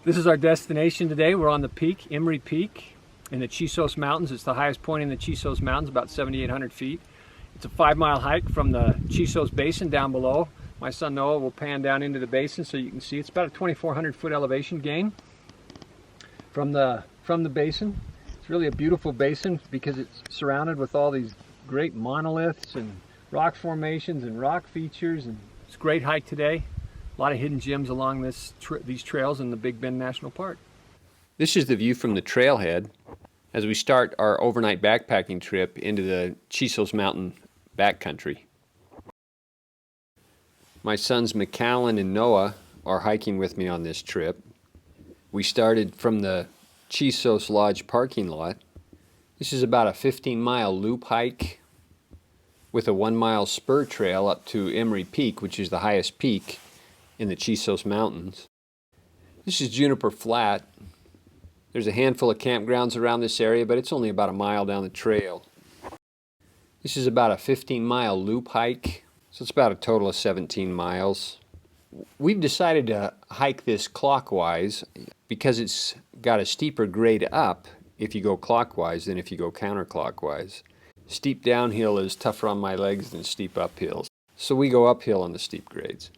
This is our destination today. We're on the peak, Emory Peak, in the Chisos Mountains. It's the highest point in the Chisos Mountains, about 7,800 feet. It's a 5-mile hike from the Chisos Basin down below. My son Noah will pan down into the basin so you can see. It's about a 2,400 foot elevation gain from the basin. It's really a beautiful basin because it's surrounded with all these great monoliths and rock formations and rock features. And it's a great hike today. A lot of hidden gems along these trails in the Big Bend National Park. This is the view from the trailhead as we start our overnight backpacking trip into the Chisos Mountain backcountry. My sons McAllen and Noah are hiking with me on this trip. We started from the Chisos Lodge parking lot. This is about a 15-mile loop hike with a 1-mile spur trail up to Emory Peak, which is the highest peak in the Chisos Mountains. This is Juniper Flat. There's a handful of campgrounds around this area, but it's only about a mile down the trail. This is about a 15-mile loop hike, so it's about a total of 17 miles. We've decided to hike this clockwise because it's got a steeper grade up if you go clockwise than if you go counterclockwise. Steep downhill is tougher on my legs than steep uphills, so we go uphill on the steep grades.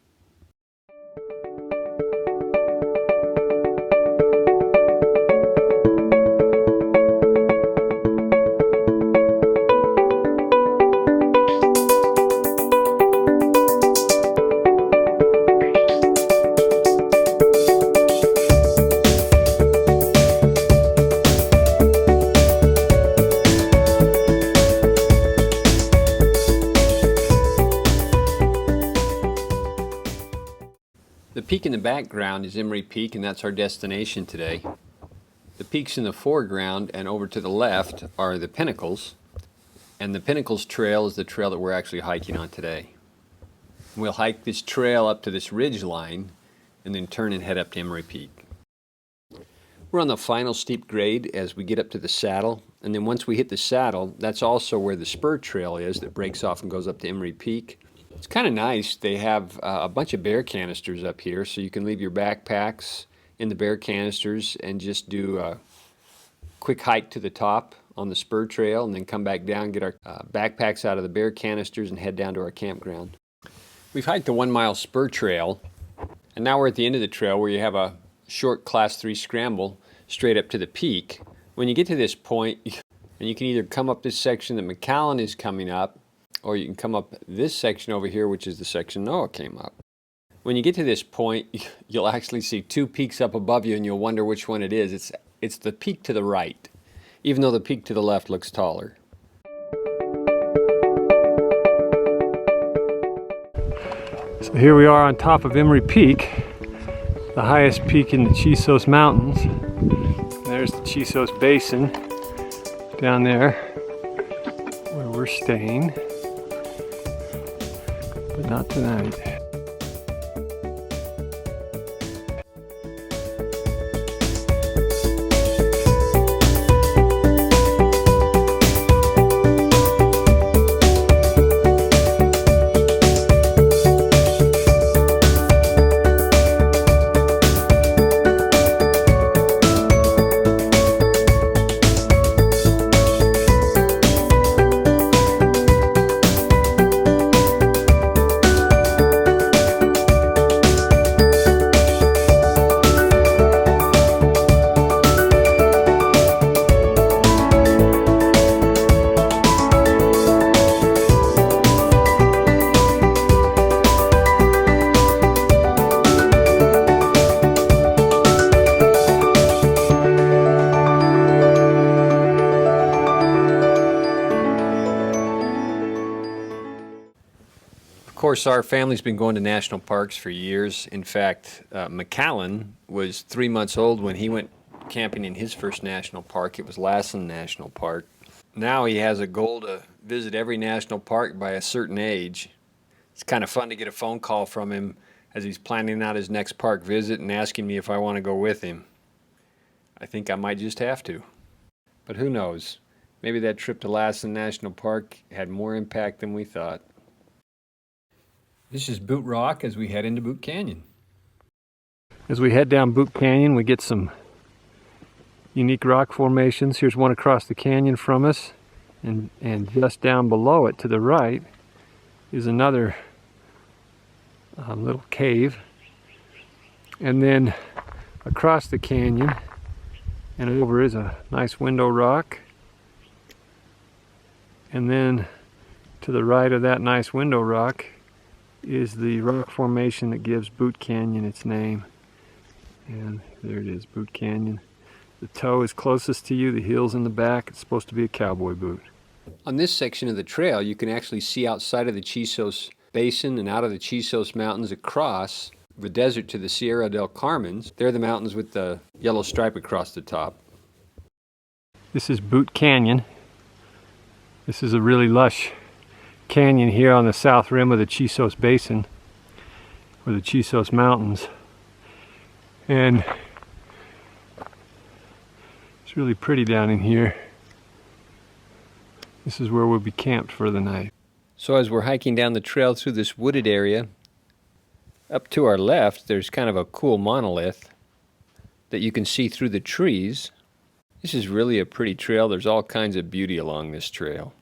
The peak in the background is Emory Peak, and that's our destination today. The peaks in the foreground and over to the left are the Pinnacles, and the Pinnacles Trail is the trail that we're actually hiking on today. We'll hike this trail up to this ridge line and then turn and head up to Emory Peak. We're on the final steep grade as we get up to the saddle, and then once we hit the saddle, that's also where the spur trail is that breaks off and goes up to Emory Peak. It's kind of nice. They have a bunch of bear canisters up here, so you can leave your backpacks in the bear canisters and just do a quick hike to the top on the spur trail and then come back down, get our backpacks out of the bear canisters and head down to our campground. We've hiked the 1-mile spur trail, and now we're at the end of the trail where you have a short Class 3 scramble straight up to the peak. When you get to this point, and you can either come up this section that McAllen is coming up, or you can come up this section over here, which is the section Noah came up. When you get to this point, you'll actually see 2 peaks up above you, and you'll wonder which one it is. It's the peak to the right, even though the peak to the left looks taller. So here we are on top of Emory Peak, the highest peak in the Chisos Mountains. There's the Chisos Basin down there where we're staying. But not tonight. Of course, our family's been going to national parks for years. In fact, McAllen was 3 months old when he went camping in his first national park. It was Lassen National Park. Now he has a goal to visit every national park by a certain age. It's kind of fun to get a phone call from him as he's planning out his next park visit and asking me if I want to go with him. I think I might just have to. But who knows? Maybe that trip to Lassen National Park had more impact than we thought. This is Boot Rock as we head into Boot Canyon. As we head down Boot Canyon, we get some unique rock formations. Here's one across the canyon from us, and just down below it to the right is another little cave. And then across the canyon and over is a nice window rock. And then to the right of that nice window rock is the rock formation that gives Boot Canyon its name. And there it is, Boot Canyon. The toe is closest to you, the heel's in the back. It's supposed to be a cowboy boot. On this section of the trail, you can actually see outside of the Chisos Basin and out of the Chisos Mountains across the desert to the Sierra del Carmen's. They're the mountains with the yellow stripe across the top. This is Boot Canyon. This is a really lush canyon here on the south rim of the Chisos Basin, or the Chisos Mountains. And it's really pretty down in here. This is where we'll be camped for the night. So as we're hiking down the trail through this wooded area, up to our left there's kind of a cool monolith that you can see through the trees. This is really a pretty trail. There's all kinds of beauty along this trail.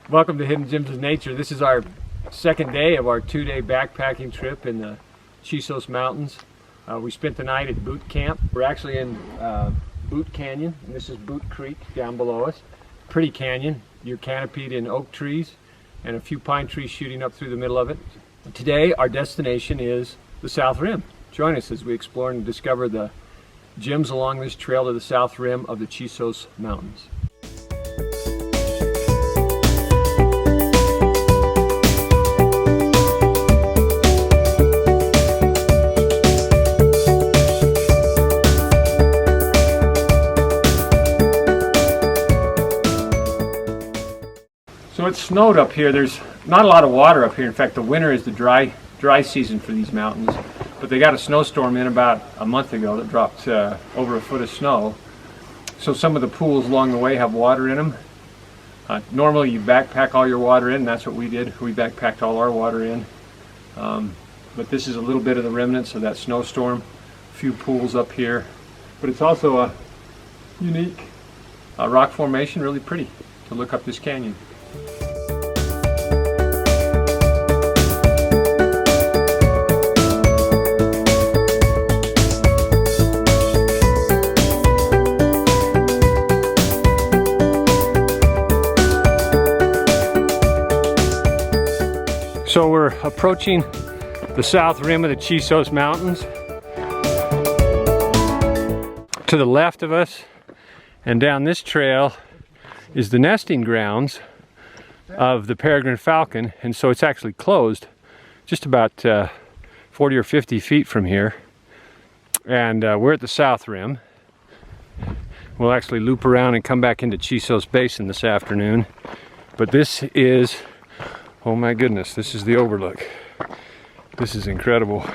Welcome to Hidden Gems of Nature. This is our second day of our 2-day backpacking trip in the Chisos Mountains. We spent the night at Boot Camp. We're actually in Boot Canyon, and this is Boot Creek down below us. Pretty canyon. You're canopied in oak trees and a few pine trees shooting up through the middle of it. Today our destination is the South Rim. Join us as we explore and discover the gems along this trail to the South Rim of the Chisos Mountains. So it snowed up here. There's not a lot of water up here. In fact, the winter is the dry season for these mountains. But they got a snowstorm in about a month ago that dropped over a foot of snow. So some of the pools along the way have water in them. Normally you backpack all your water in. That's what we did. We backpacked all our water in. But this is a little bit of the remnants of that snowstorm. A few pools up here. But it's also a unique rock formation. Really pretty to look up this canyon. So we're approaching the south rim of the Chisos Mountains. To the left of us and down this trail is the nesting grounds of the Peregrine Falcon, and so it's actually closed just about 40 or 50 feet from here. And we're at the south rim. We'll actually loop around and come back into Chisos Basin this afternoon. But this is, oh my goodness, this is the overlook. This is incredible.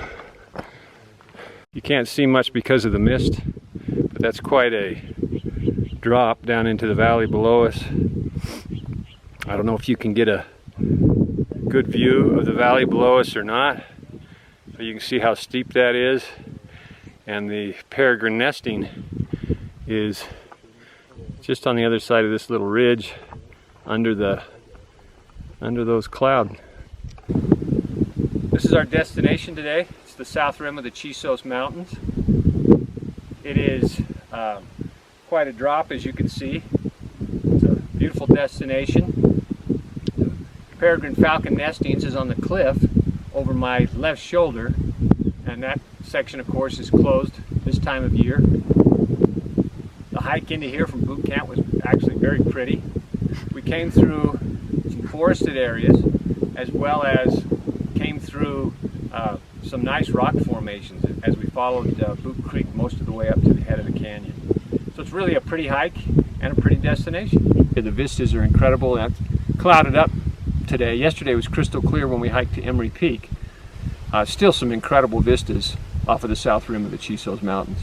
You can't see much because of the mist, but that's quite a drop down into the valley below us. I don't know if you can get a good view of the valley below us or not, but you can see how steep that is. And the peregrine nesting is just on the other side of this little ridge under those clouds. This is our destination today. It's the south rim of the Chisos Mountains. It is quite a drop, as you can see. It's a beautiful destination. The Peregrine Falcon nestings is on the cliff over my left shoulder, and that section of course is closed this time of year. The hike into here from boot camp was actually very pretty. We came through some forested areas as well as came through some nice rock formations as we followed Boot Creek most of the way up to the head of the canyon. So it's really a pretty hike and a pretty destination. The vistas are incredible. It's clouded up today. Yesterday was crystal clear when we hiked to Emory Peak. Still some incredible vistas off of the south rim of the Chisos Mountains.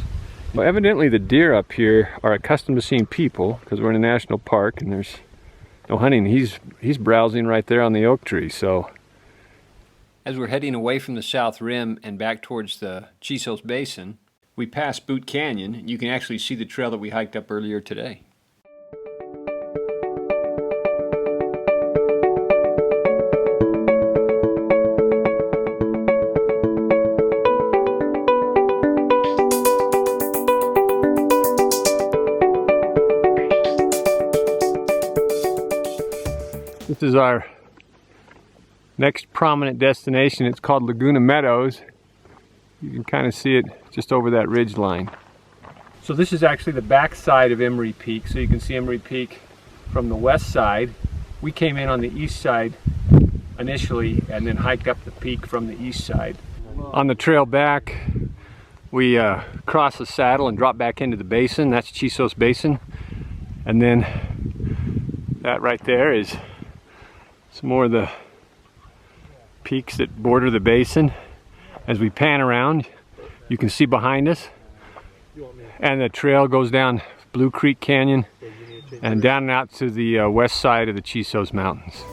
Well, evidently the deer up here are accustomed to seeing people because we're in a national park and there's no hunting. He's browsing right there on the oak tree, so As we're heading away from the south rim and back towards the Chisos Basin, we pass Boot Canyon, and you can actually see the trail that we hiked up earlier today. This is our next prominent destination. It's called Laguna Meadows. You can kind of see it just over that ridge line. So this is actually the back side of Emory Peak. So you can see Emory Peak from the west side. We came in on the east side initially and then hiked up the peak from the east side. On the trail back, we cross the saddle and drop back into the basin. That's Chisos Basin. And then that right there is some more of the peaks that border the basin. As we pan around, you can see behind us, and the trail goes down Blue Creek Canyon and down and out to the west side of the Chisos Mountains.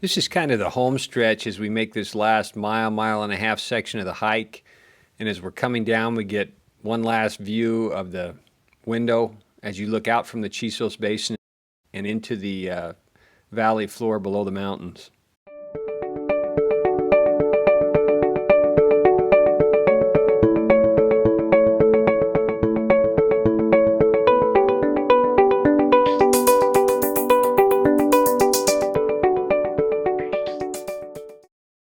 This is kind of the home stretch as we make this last mile and a half section of the hike. And as we're coming down, we get one last view of the window as you look out from the Chisos Basin and into the valley floor below the mountains.